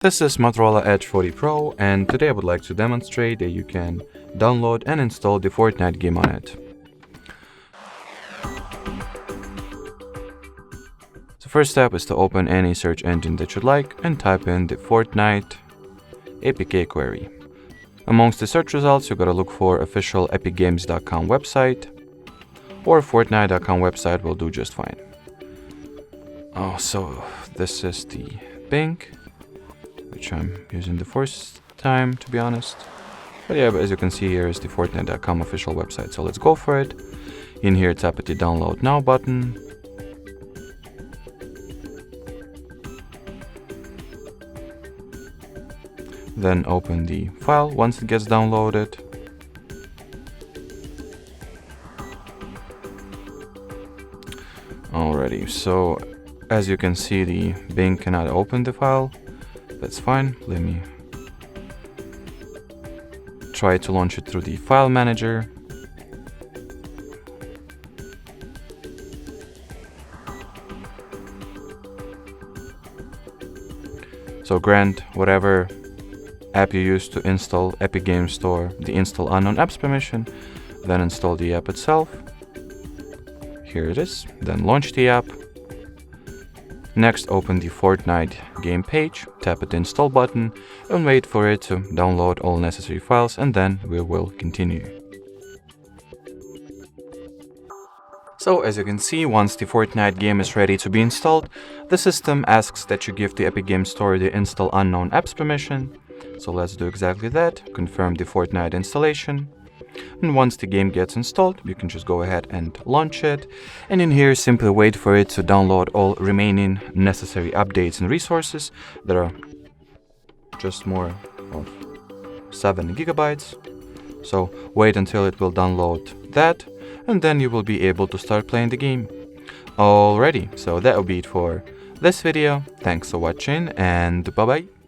This is Motorola Edge 40 Pro, and today I would like to demonstrate that you can download and install the Fortnite game on it. The first step is to open any search engine that you'd like and type in the Fortnite APK query. Amongst the search results, you gotta look for official epicgames.com website, or Fortnite.com website will do just fine. So this is the Bing, which I'm using the first time, to be honest. But yeah, as you can see, here is the Fortnite.com official website. So let's go for it. In here, tap at the download now button. Then open the file once it gets downloaded. Alrighty, so as you can see, the Bing cannot open the file. That's fine. Let me try to launch it through the file manager. So grant whatever app you use to install Epic Games Store the install unknown apps permission, then install the app itself. Here it is. Then launch the app. Next, open the Fortnite game page, tap at the install button and wait for it to download all necessary files, and then we will continue. So as you can see, once the Fortnite game is ready to be installed, the system asks that you give the Epic Games Store the install unknown apps permission. So let's do exactly that, confirm the Fortnite installation. And once the game gets installed, you can just go ahead and launch it. And in here, simply wait for it to download all remaining necessary updates and resources that are just more of 7 gigabytes. So wait until it will download that, and then you will be able to start playing the game. Alrighty, so that will be it for this video. Thanks for watching, and bye bye.